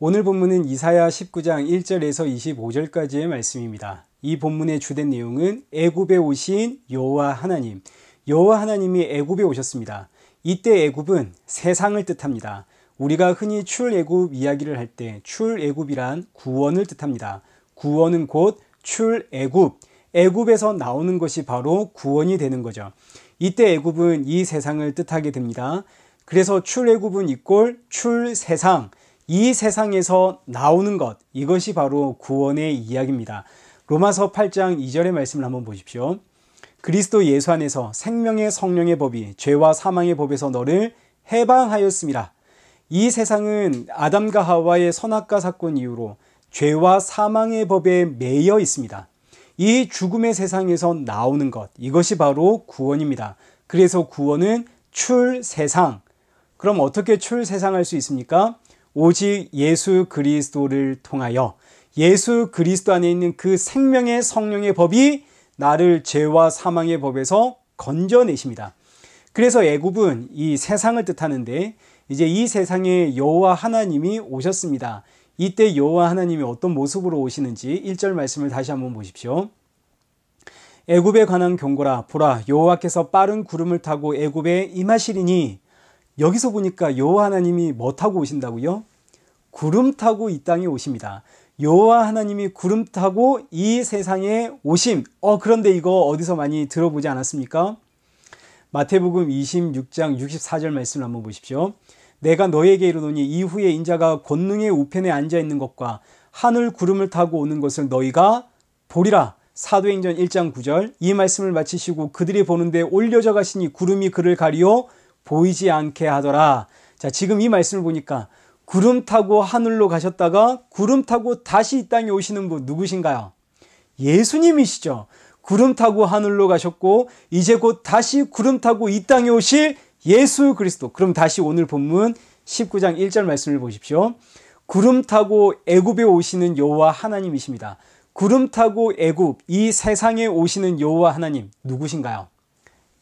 오늘 본문은 이사야 19장 1절에서 25절까지의 말씀입니다. 이 본문의 주된 내용은 애굽에 오신 여호와 하나님, 여호와 하나님이 애굽에 오셨습니다. 이때 애굽은 세상을 뜻합니다. 우리가 흔히 출애굽 이야기를 할 때 출애굽이란 구원을 뜻합니다. 구원은 곧 출애굽, 애굽에서 나오는 것이 바로 구원이 되는 거죠. 이때 애굽은 이 세상을 뜻하게 됩니다. 그래서 출애굽은 이꼴 출세상, 이 세상에서 나오는 것, 이것이 바로 구원의 이야기입니다. 로마서 8장 2절의 말씀을 한번 보십시오. 그리스도 예수 안에서 생명의 성령의 법이 죄와 사망의 법에서 너를 해방하였습니다. 이 세상은 아담과 하와의 선악과 사건 이후로 죄와 사망의 법에 매여 있습니다. 이 죽음의 세상에서 나오는 것, 이것이 바로 구원입니다. 그래서 구원은 출세상. 그럼 어떻게 출세상할 수 있습니까? 오직 예수 그리스도를 통하여 예수 그리스도 안에 있는 그 생명의 성령의 법이 나를 죄와 사망의 법에서 건져내십니다. 그래서 애굽은 이 세상을 뜻하는데 이제 이 세상에 여호와 하나님이 오셨습니다. 이때 여호와 하나님이 어떤 모습으로 오시는지 1절 말씀을 다시 한번 보십시오. 애굽에 관한 경고라. 보라, 여호와께서 빠른 구름을 타고 애굽에 임하시리니. 여기서 보니까 여호와 하나님이 뭐 타고 오신다고요? 구름 타고 이 땅에 오십니다. 여호와 하나님이 구름 타고 이 세상에 오심. 그런데 이거 어디서 많이 들어보지 않았습니까? 마태복음 26장 64절 말씀을 한번 보십시오. 내가 너에게 이르노니 이후에 인자가 권능의 우편에 앉아 있는 것과 하늘 구름을 타고 오는 것을 너희가 보리라. 사도행전 1장 9절. 이 말씀을 마치시고 그들이 보는데 올려져 가시니 구름이 그를 가리어 보이지 않게 하더라. 자, 지금 이 말씀을 보니까 구름 타고 하늘로 가셨다가 구름 타고 다시 이 땅에 오시는 분 누구신가요? 예수님이시죠. 구름 타고 하늘로 가셨고 이제 곧 다시 구름 타고 이 땅에 오실 예수 그리스도. 그럼 다시 오늘 본문 19장 1절 말씀을 보십시오. 구름 타고 애굽에 오시는 여호와 하나님이십니다. 구름 타고 애굽, 이 세상에 오시는 여호와 하나님 누구신가요?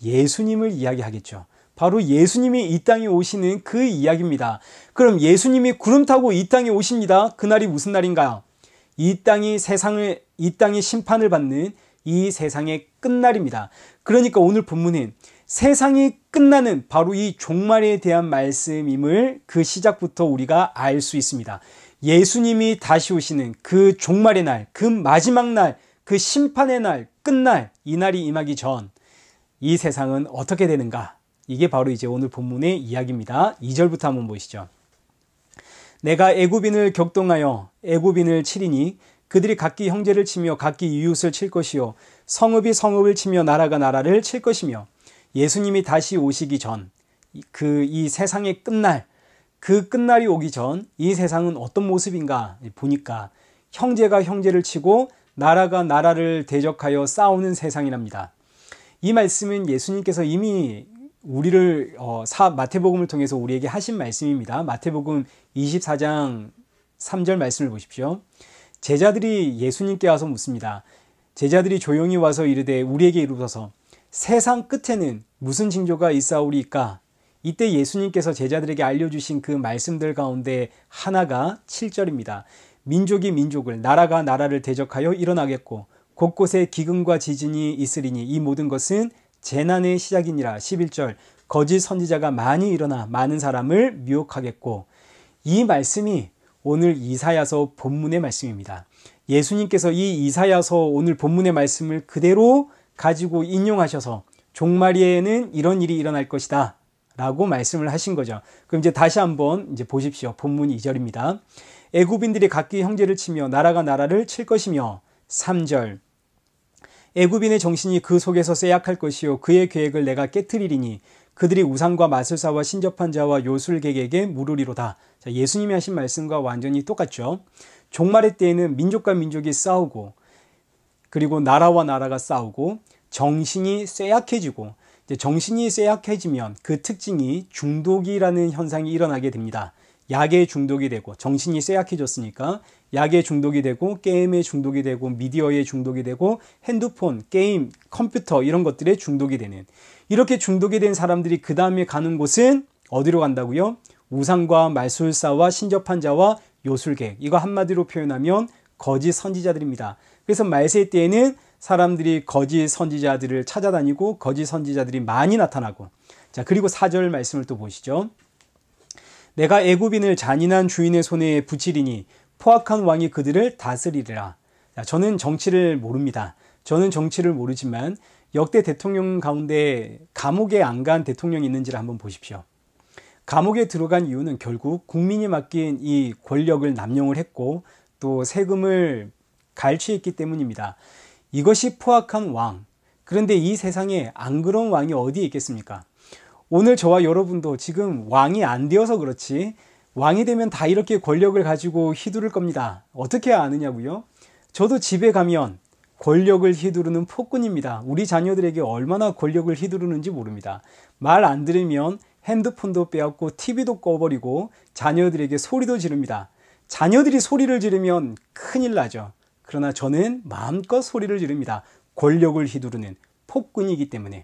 예수님을 이야기하겠죠. 바로 예수님이 이 땅에 오시는 그 이야기입니다. 그럼 예수님이 구름 타고 이 땅에 오십니다. 그날이 무슨 날인가요? 이 땅이 심판을 받는 이 세상의 끝날입니다. 그러니까 오늘 본문은 세상이 끝나는 바로 이 종말에 대한 말씀임을 그 시작부터 우리가 알 수 있습니다. 예수님이 다시 오시는 그 종말의 날, 그 마지막 날, 그 심판의 날, 끝날, 이 날이 임하기 전 이 세상은 어떻게 되는가? 이게 바로 이제 오늘 본문의 이야기입니다. 2절부터 한번 보시죠. 내가 애굽인을 격동하여 애굽인을 치리니 그들이 각기 형제를 치며 각기 이웃을 칠 것이요 성읍이 성읍을 치며 나라가 나라를 칠 것이며 예수님이 다시 오시기 전 이 세상의 끝날, 그 끝날이 오기 전 이 세상은 어떤 모습인가 보니까 형제가 형제를 치고 나라가 나라를 대적하여 싸우는 세상이랍니다. 이 말씀은 예수님께서 이미 우리를 마태복음을 통해서 우리에게 하신 말씀입니다. 마태복음 24장 3절 말씀을 보십시오. 제자들이 예수님께 와서 묻습니다. 제자들이 조용히 와서 이르되 우리에게 이르소서 세상 끝에는 무슨 징조가 있사오리이까? 이때 예수님께서 제자들에게 알려주신 그 말씀들 가운데 하나가 7절입니다. 민족이 민족을, 나라가 나라를 대적하여 일어나겠고 곳곳에 기근과 지진이 있으리니 이 모든 것은 재난의 시작이니라. 11절. 거짓 선지자가 많이 일어나 많은 사람을 미혹하겠고. 이 말씀이 오늘 이사야서 본문의 말씀입니다. 예수님께서 이 이사야서 오늘 본문의 말씀을 그대로 가지고 인용하셔서 종말에는 이런 일이 일어날 것이다 라고 말씀을 하신 거죠. 그럼 이제 다시 한번 이제 보십시오. 본문 2절입니다. 애굽인들이 각기 형제를 치며 나라가 나라를 칠 것이며. 3절. 애굽인의 정신이 그 속에서 쇠약할 것이요 그의 계획을 내가 깨트리리니 그들이 우상과 마술사와 신접한 자와 요술객에게 물으리로다. 자, 예수님이 하신 말씀과 완전히 똑같죠. 종말의 때에는 민족과 민족이 싸우고 그리고 나라와 나라가 싸우고 정신이 쇠약해지고 정신이 쇠약해지면 그 특징이 중독이라는 현상이 일어나게 됩니다. 약에 중독이 되고 정신이 쇠약해졌으니까 약에 중독이 되고 게임에 중독이 되고 미디어에 중독이 되고 핸드폰, 게임, 컴퓨터 이런 것들에 중독이 되는 이렇게 중독이 된 사람들이 그 다음에 가는 곳은 어디로 간다고요? 우상과 말술사와 신접한 자와 요술객. 이거 한마디로 표현하면 거짓 선지자들입니다. 그래서 말세 때에는 사람들이 거짓 선지자들을 찾아다니고 거짓 선지자들이 많이 나타나고. 자, 그리고 4절 말씀을 또 보시죠. 내가 애굽인을 잔인한 주인의 손에 붙이리니 포악한 왕이 그들을 다스리리라. 자, 저는 정치를 모릅니다. 저는 정치를 모르지만 역대 대통령 가운데 감옥에 안 간 대통령이 있는지를 한번 보십시오. 감옥에 들어간 이유는 결국 국민이 맡긴 이 권력을 남용을 했고 또 세금을 갈취했기 때문입니다. 이것이 포악한 왕. 그런데 이 세상에 안 그런 왕이 어디에 있겠습니까? 오늘 저와 여러분도 지금 왕이 안 되어서 그렇지 왕이 되면 다 이렇게 권력을 가지고 휘두를 겁니다. 어떻게 아느냐고요? 저도 집에 가면 권력을 휘두르는 폭군입니다. 우리 자녀들에게 얼마나 권력을 휘두르는지 모릅니다. 말 안 들으면 핸드폰도 빼앗고 TV도 꺼버리고 자녀들에게 소리도 지릅니다. 자녀들이 소리를 지르면 큰일 나죠. 그러나 저는 마음껏 소리를 지릅니다. 권력을 휘두르는 폭군이기 때문에.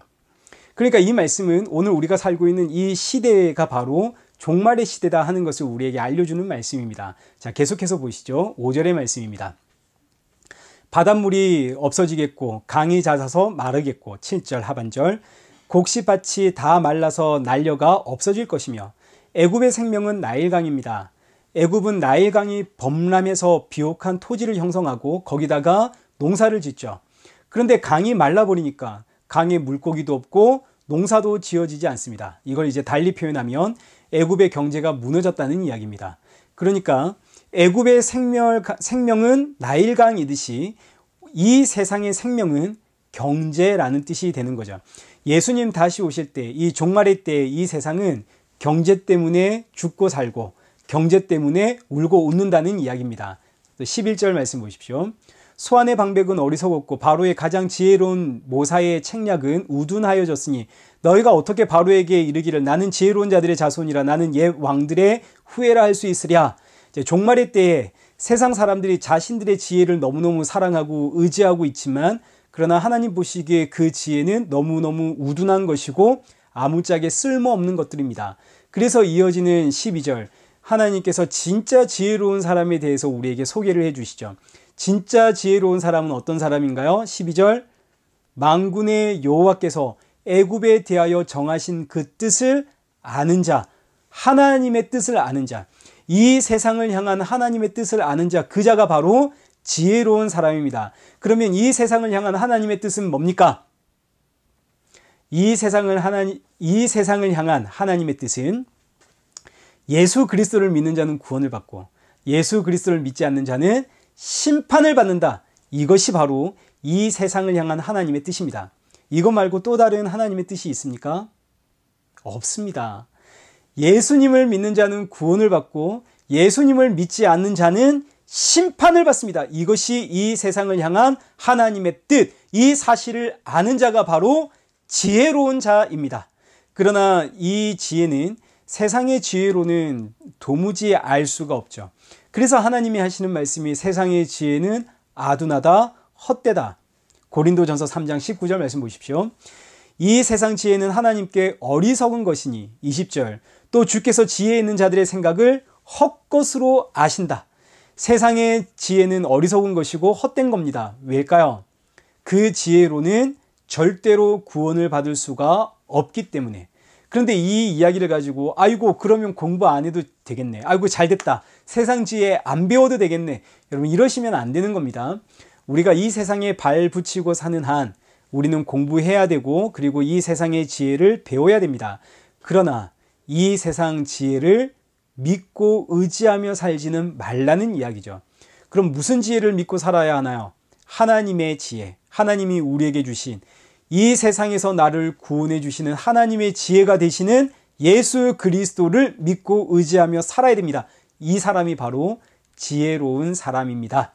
그러니까 이 말씀은 오늘 우리가 살고 있는 이 시대가 바로 종말의 시대다 하는 것을 우리에게 알려주는 말씀입니다. 자, 계속해서 보시죠. 5절의 말씀입니다. 바닷물이 없어지겠고 강이 잦아서 마르겠고 7절 하반절 곡식밭이 다 말라서 난려가 없어질 것이며 애굽의 생명은 나일강입니다. 애굽은 나일강이 범람해서 비옥한 토지를 형성하고 거기다가 농사를 짓죠. 그런데 강이 말라버리니까 강에 물고기도 없고 농사도 지어지지 않습니다. 이걸 이제 달리 표현하면 애굽의 경제가 무너졌다는 이야기입니다. 그러니까 애굽의 생명은 나일강이듯이 이 세상의 생명은 경제라는 뜻이 되는 거죠. 예수님 다시 오실 때, 이 종말의 때 이 세상은 경제 때문에 죽고 살고 경제 때문에 울고 웃는다는 이야기입니다. 11절 말씀 보십시오. 소안의 방백은 어리석었고 바로의 가장 지혜로운 모사의 책략은 우둔하여졌으니 너희가 어떻게 바로에게 이르기를 나는 지혜로운 자들의 자손이라 나는 옛 왕들의 후예라 할 수 있으랴. 종말의 때에 세상 사람들이 자신들의 지혜를 너무너무 사랑하고 의지하고 있지만 그러나 하나님 보시기에 그 지혜는 너무너무 우둔한 것이고 아무짝에 쓸모없는 것들입니다. 그래서 이어지는 12절 하나님께서 진짜 지혜로운 사람에 대해서 우리에게 소개를 해주시죠. 진짜 지혜로운 사람은 어떤 사람인가요? 12절 만군의 여호와께서 애굽에 대하여 정하신 그 뜻을 아는 자, 하나님의 뜻을 아는 자, 이 세상을 향한 하나님의 뜻을 아는 자, 그 자가 바로 지혜로운 사람입니다. 그러면 이 세상을 향한 하나님의 뜻은 뭡니까? 이 세상을 향한 하나님의 뜻은 예수 그리스도를 믿는 자는 구원을 받고 예수 그리스도를 믿지 않는 자는 심판을 받는다. 이것이 바로 이 세상을 향한 하나님의 뜻입니다. 이것 말고 또 다른 하나님의 뜻이 있습니까? 없습니다. 예수님을 믿는 자는 구원을 받고 예수님을 믿지 않는 자는 심판을 받습니다. 이것이 이 세상을 향한 하나님의 뜻, 이 사실을 아는 자가 바로 지혜로운 자입니다. 그러나 이 지혜는 세상의 지혜로는 도무지 알 수가 없죠. 그래서 하나님이 하시는 말씀이 세상의 지혜는 아둔하다, 헛되다. 고린도전서 3장 19절 말씀 보십시오. 이 세상 지혜는 하나님께 어리석은 것이니 20절 또 주께서 지혜 있는 자들의 생각을 헛것으로 아신다. 세상의 지혜는 어리석은 것이고 헛된 겁니다. 왜일까요? 그 지혜로는 절대로 구원을 받을 수가 없기 때문에. 그런데 이 이야기를 가지고 아이고 그러면 공부 안 해도 되겠네. 아이고 잘됐다. 세상 지혜 안 배워도 되겠네. 여러분 이러시면 안 되는 겁니다. 우리가 이 세상에 발 붙이고 사는 한 우리는 공부해야 되고 그리고 이 세상의 지혜를 배워야 됩니다. 그러나 이 세상 지혜를 믿고 의지하며 살지는 말라는 이야기죠. 그럼 무슨 지혜를 믿고 살아야 하나요? 하나님의 지혜, 하나님이 우리에게 주신 이 세상에서 나를 구원해 주시는 하나님의 지혜가 되시는 예수 그리스도를 믿고 의지하며 살아야 됩니다. 이 사람이 바로 지혜로운 사람입니다.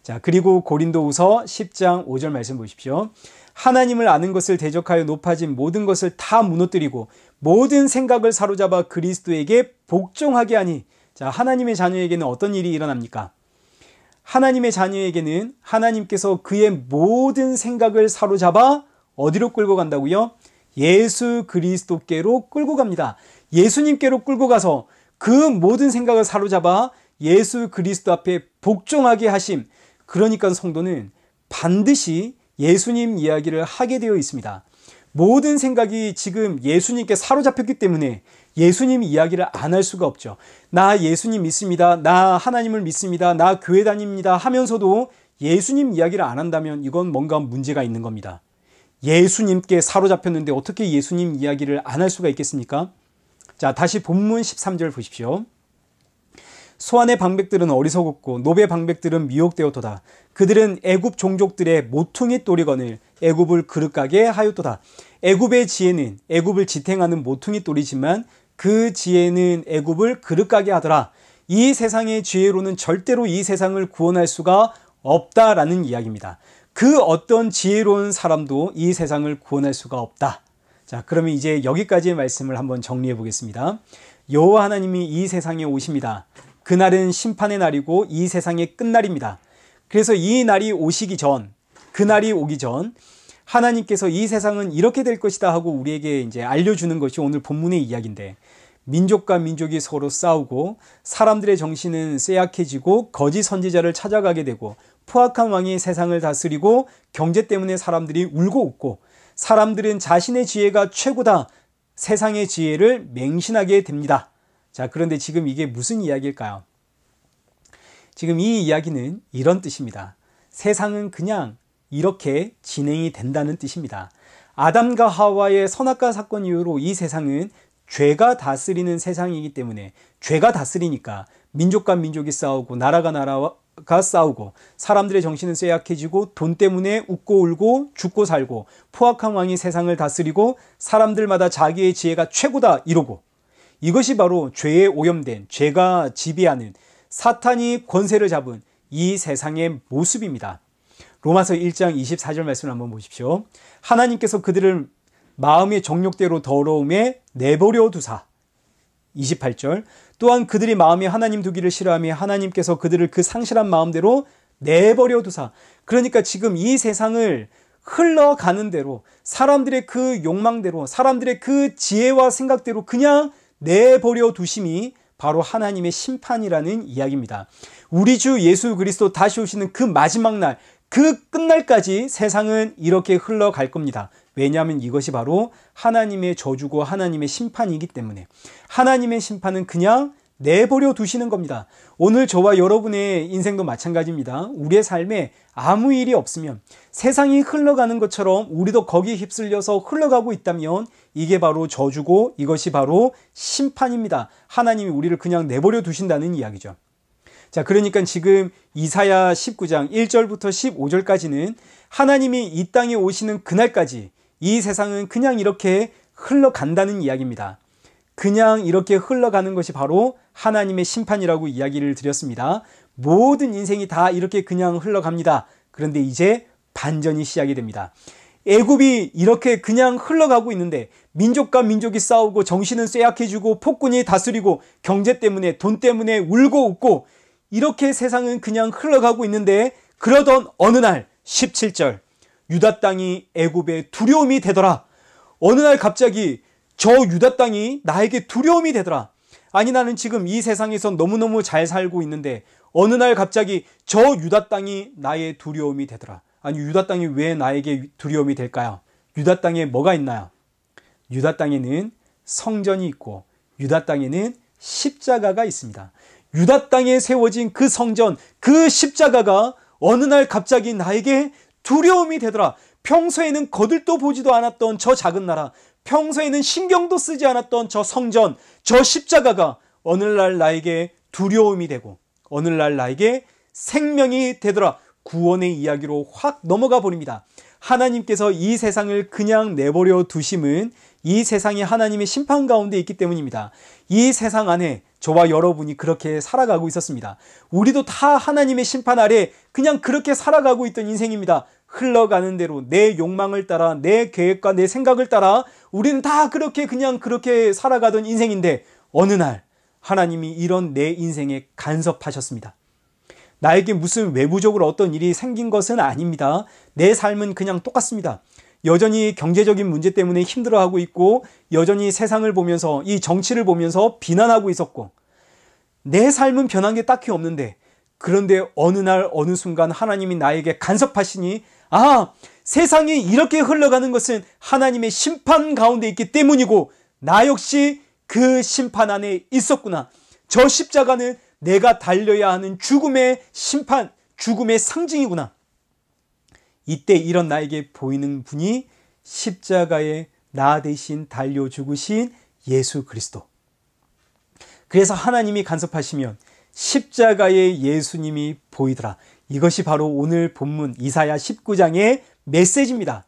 자, 그리고 고린도후서 10장 5절 말씀 보십시오. 하나님을 아는 것을 대적하여 높아진 모든 것을 다 무너뜨리고 모든 생각을 사로잡아 그리스도에게 복종하게 하니. 자, 하나님의 자녀에게는 어떤 일이 일어납니까? 하나님의 자녀에게는 하나님께서 그의 모든 생각을 사로잡아 어디로 끌고 간다고요? 예수 그리스도께로 끌고 갑니다. 예수님께로 끌고 가서 그 모든 생각을 사로잡아 예수 그리스도 앞에 복종하게 하심. 그러니까 성도는 반드시 예수님 이야기를 하게 되어 있습니다. 모든 생각이 지금 예수님께 사로잡혔기 때문에 예수님 이야기를 안 할 수가 없죠. 나 예수님 믿습니다. 나 하나님을 믿습니다. 나 교회 다닙니다 하면서도 예수님 이야기를 안 한다면 이건 뭔가 문제가 있는 겁니다. 예수님께 사로잡혔는데 어떻게 예수님 이야기를 안 할 수가 있겠습니까? 자, 다시 본문 13절 보십시오. 소안의 방백들은 어리석었고 노베 방백들은 미혹되었도다. 그들은 애굽 종족들의 모퉁이 또리건을 애굽을 그릇가게 하였도다. 애굽의 지혜는 애굽을 지탱하는 모퉁이 또리지만 그 지혜는 애굽을 그릇가게 하더라. 이 세상의 지혜로는 절대로 이 세상을 구원할 수가 없다라는 이야기입니다. 그 어떤 지혜로운 사람도 이 세상을 구원할 수가 없다. 자, 그러면 이제 여기까지의 말씀을 한번 정리해 보겠습니다. 여호와 하나님이 이 세상에 오십니다. 그날은 심판의 날이고 이 세상의 끝날입니다. 그래서 이 날이 오시기 전, 그날이 오기 전 하나님께서 이 세상은 이렇게 될 것이다 하고 우리에게 이제 알려주는 것이 오늘 본문의 이야기인데, 민족과 민족이 서로 싸우고 사람들의 정신은 쇠약해지고 거짓 선지자를 찾아가게 되고 포악한 왕이 세상을 다스리고 경제 때문에 사람들이 울고 웃고 사람들은 자신의 지혜가 최고다, 세상의 지혜를 맹신하게 됩니다. 자, 그런데 지금 이게 무슨 이야기일까요? 지금 이 이야기는 이런 뜻입니다. 세상은 그냥 이렇게 진행이 된다는 뜻입니다. 아담과 하와의 선악과 사건 이후로 이 세상은 죄가 다스리는 세상이기 때문에, 죄가 다스리니까 민족과 민족이 싸우고 나라가 나라가 싸우고 사람들의 정신은 쇠약해지고 돈 때문에 웃고 울고 죽고 살고 포악한 왕이 세상을 다스리고 사람들마다 자기의 지혜가 최고다 이러고, 이것이 바로 죄에 오염된, 죄가 지배하는, 사탄이 권세를 잡은 이 세상의 모습입니다. 로마서 1장 24절 말씀을 한번 보십시오. 하나님께서 그들을 마음의 정욕대로 더러움에 내버려 두사. 28절. 또한 그들이 마음에 하나님 두기를 싫어하며 하나님께서 그들을 그 상실한 마음대로 내버려 두사. 그러니까 지금 이 세상을 흘러가는 대로, 사람들의 그 욕망대로, 사람들의 그 지혜와 생각대로 그냥 내버려 두심이 바로 하나님의 심판이라는 이야기입니다. 우리 주 예수 그리스도 다시 오시는 그 마지막 날, 그 끝날까지 세상은 이렇게 흘러갈 겁니다. 왜냐하면 이것이 바로 하나님의 저주고 하나님의 심판이기 때문에. 하나님의 심판은 그냥 내버려 두시는 겁니다. 오늘 저와 여러분의 인생도 마찬가지입니다. 우리의 삶에 아무 일이 없으면, 세상이 흘러가는 것처럼 우리도 거기에 휩쓸려서 흘러가고 있다면 이게 바로 저주고 이것이 바로 심판입니다. 하나님이 우리를 그냥 내버려 두신다는 이야기죠. 자, 그러니까 지금 이사야 19장 1절부터 15절까지는 하나님이 이 땅에 오시는 그날까지 이 세상은 그냥 이렇게 흘러간다는 이야기입니다. 그냥 이렇게 흘러가는 것이 바로 하나님의 심판이라고 이야기를 드렸습니다. 모든 인생이 다 이렇게 그냥 흘러갑니다. 그런데 이제 반전이 시작이 됩니다. 애굽이 이렇게 그냥 흘러가고 있는데 민족과 민족이 싸우고 정신은 쇠약해지고 폭군이 다스리고 경제 때문에, 돈 때문에 울고 웃고 이렇게 세상은 그냥 흘러가고 있는데, 그러던 어느 날 17절, 유다 땅이 애굽의 두려움이 되더라. 어느 날 갑자기 저 유다 땅이 나에게 두려움이 되더라. 아니, 나는 지금 이 세상에서 너무너무 잘 살고 있는데 어느 날 갑자기 저 유다 땅이 나의 두려움이 되더라. 아니, 유다 땅이 왜 나에게 두려움이 될까요? 유다 땅에 뭐가 있나요? 유다 땅에는 성전이 있고 유다 땅에는 십자가가 있습니다. 유다 땅에 세워진 그 성전, 그 십자가가 어느 날 갑자기 나에게 두려움이 되더라. 평소에는 거들떠 보지도 않았던 저 작은 나라, 평소에는 신경도 쓰지 않았던 저 성전, 저 십자가가 어느 날 나에게 두려움이 되고 어느 날 나에게 생명이 되더라. 구원의 이야기로 확 넘어가 버립니다. 하나님께서 이 세상을 그냥 내버려 두심은 이 세상이 하나님의 심판 가운데 있기 때문입니다. 이 세상 안에 저와 여러분이 그렇게 살아가고 있었습니다. 우리도 다 하나님의 심판 아래 그냥 그렇게 살아가고 있던 인생입니다. 흘러가는 대로 내 욕망을 따라, 내 계획과 내 생각을 따라 우리는 다 그렇게 그냥 그렇게 살아가던 인생인데 어느 날 하나님이 이런 내 인생에 간섭하셨습니다. 나에게 무슨 외부적으로 어떤 일이 생긴 것은 아닙니다. 내 삶은 그냥 똑같습니다. 여전히 경제적인 문제 때문에 힘들어하고 있고, 여전히 세상을 보면서, 이 정치를 보면서 비난하고 있었고, 내 삶은 변한 게 딱히 없는데, 그런데 어느 날 어느 순간 하나님이 나에게 간섭하시니, 아, 세상이 이렇게 흘러가는 것은 하나님의 심판 가운데 있기 때문이고 나 역시 그 심판 안에 있었구나. 저 십자가는 내가 달려야 하는 죽음의 심판, 죽음의 상징이구나. 이때 이런 나에게 보이는 분이 십자가에 나 대신 달려 죽으신 예수 그리스도. 그래서 하나님이 간섭하시면 십자가의 예수님이 보이더라. 이것이 바로 오늘 본문 이사야 19장의 메시지입니다.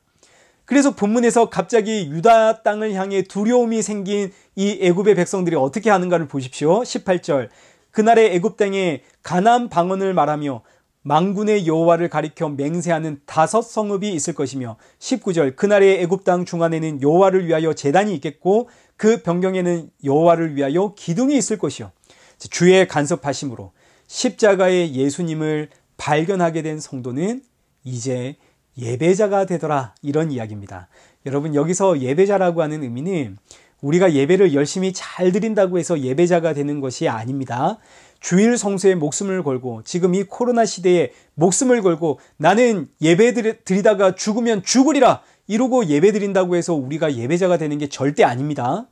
그래서 본문에서 갑자기 유다 땅을 향해 두려움이 생긴 이 애굽의 백성들이 어떻게 하는가를 보십시오. 18절. 그날의 애굽 땅에 가나안 방언을 말하며 만군의 여호와를 가리켜 맹세하는 5 성읍이 있을 것이며, 19절. 그날의 애굽 땅 중앙에는 여호와를 위하여 제단이 있겠고 그 변경에는 여호와를 위하여 기둥이 있을 것이요. 주의 간섭하심으로 십자가의 예수님을 발견하게 된 성도는 이제 예배자가 되더라, 이런 이야기입니다. 여러분, 여기서 예배자라고 하는 의미는 우리가 예배를 열심히 잘 드린다고 해서 예배자가 되는 것이 아닙니다. 주일 성수에 목숨을 걸고 지금 이 코로나 시대에 목숨을 걸고 나는 예배 드리다가 죽으면 죽으리라 이러고 예배 드린다고 해서 우리가 예배자가 되는 게 절대 아닙니다.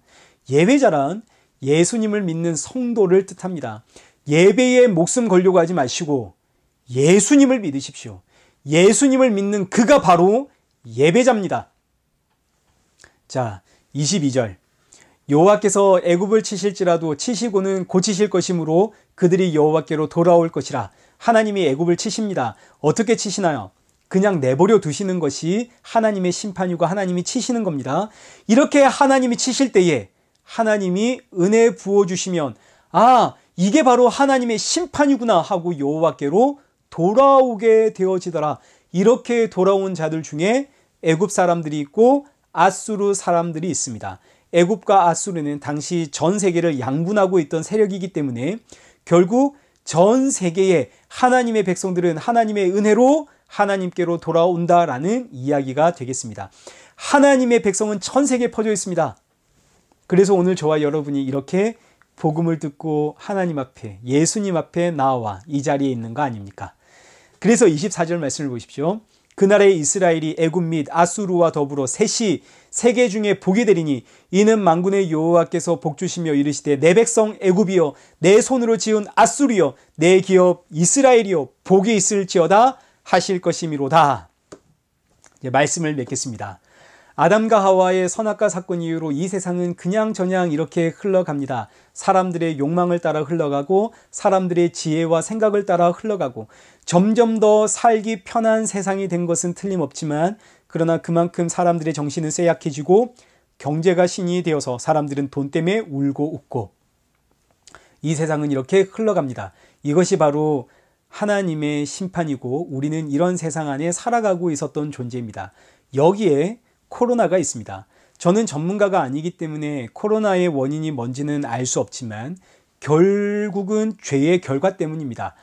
예배자란 예수님을 믿는 성도를 뜻합니다. 예배에 목숨 걸려고 하지 마시고 예수님을 믿으십시오. 예수님을 믿는 그가 바로 예배자입니다. 자, 22절. 여호와께서 애굽을 치실지라도 치시고는 고치실 것이므로 그들이 여호와께로 돌아올 것이라. 하나님이 애굽을 치십니다. 어떻게 치시나요? 그냥 내버려 두시는 것이 하나님의 심판이고 하나님이 치시는 겁니다. 이렇게 하나님이 치실 때에 하나님이 은혜 부어주시면, 아, 이게 바로 하나님의 심판이구나 하고 여호와께로 돌아오게 되어지더라. 이렇게 돌아온 자들 중에 애굽 사람들이 있고 아수르 사람들이 있습니다. 애굽과 아수르는 당시 전 세계를 양분하고 있던 세력이기 때문에 결국 전 세계의 하나님의 백성들은 하나님의 은혜로 하나님께로 돌아온다라는 이야기가 되겠습니다. 하나님의 백성은 전 세계에 퍼져 있습니다. 그래서 오늘 저와 여러분이 이렇게 복음을 듣고 하나님 앞에, 예수님 앞에 나와 이 자리에 있는 거 아닙니까? 그래서 24절 말씀을 보십시오. 그날에 이스라엘이 애굽 및 아수르와 더불어 셋이 세계 중에 복이 되리니 이는 만군의 여호와께서 복주시며 이르시되 내 백성 애굽이여 내 손으로 지은 아수르여 내 기업 이스라엘이여 복이 있을지어다 하실 것이미로다. 말씀을 맺겠습니다. 아담과 하와의 선악과 사건 이후로 이 세상은 그냥저냥 이렇게 흘러갑니다. 사람들의 욕망을 따라 흘러가고 사람들의 지혜와 생각을 따라 흘러가고 점점 더 살기 편한 세상이 된 것은 틀림없지만, 그러나 그만큼 사람들의 정신은 쇠약해지고 경제가 신이 되어서 사람들은 돈 때문에 울고 웃고 이 세상은 이렇게 흘러갑니다. 이것이 바로 하나님의 심판이고 우리는 이런 세상 안에 살아가고 있었던 존재입니다. 여기에 코로나가 있습니다. 저는 전문가가 아니기 때문에 코로나의 원인이 뭔지는 알 수 없지만 결국은 죄의 결과 때문입니다.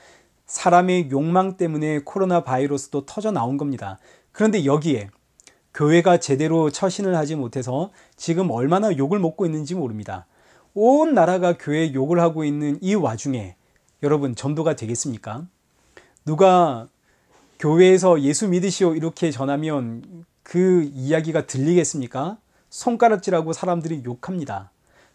사람의 욕망 때문에 코로나 바이러스도 터져 나온 겁니다. 그런데 여기에 교회가 제대로 처신을 하지 못해서 지금 얼마나 욕을 먹고 있는지 모릅니다. 온 나라가 교회 욕을 하고 있는 이 와중에 여러분, 전도가 되겠습니까? 누가 교회에서 예수 믿으시오 이렇게 전하면 그 이야기가 들리겠습니까? 손가락질하고 사람들이 욕합니다.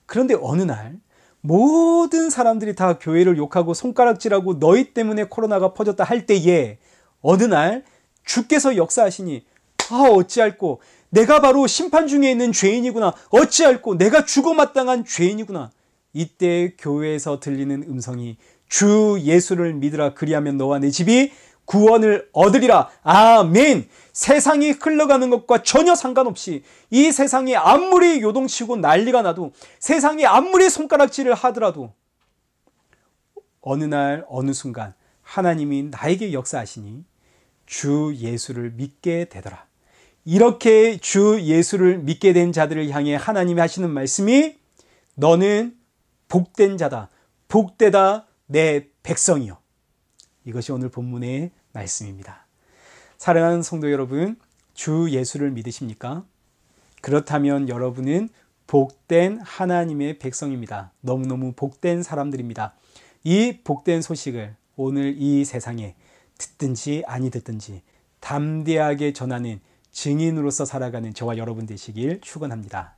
그런데 어느 날 모든 사람들이 다 교회를 욕하고 손가락질하고 너희 때문에 코로나가 퍼졌다 할 때에 어느 날 주께서 역사하시니, 아, 어찌할꼬 내가 바로 심판 중에 있는 죄인이구나. 어찌할꼬 내가 죽어마땅한 죄인이구나. 이때 교회에서 들리는 음성이 주 예수를 믿으라. 그리하면 너와 내 집이 구원을 얻으리라. 아멘. 세상이 흘러가는 것과 전혀 상관없이 이 세상이 아무리 요동치고 난리가 나도, 세상이 아무리 손가락질을 하더라도 어느 날 어느 순간 하나님이 나에게 역사하시니 주 예수를 믿게 되더라. 이렇게 주 예수를 믿게 된 자들을 향해 하나님이 하시는 말씀이 너는 복된 자다. 복되다 내 백성이요. 이것이 오늘 본문의 말씀입니다. 사랑하는 성도 여러분, 주 예수를 믿으십니까? 그렇다면 여러분은 복된 하나님의 백성입니다. 너무너무 복된 사람들입니다. 이 복된 소식을 오늘 이 세상에 듣든지 아니 듣든지 담대하게 전하는 증인으로서 살아가는 저와 여러분 되시길 축원합니다.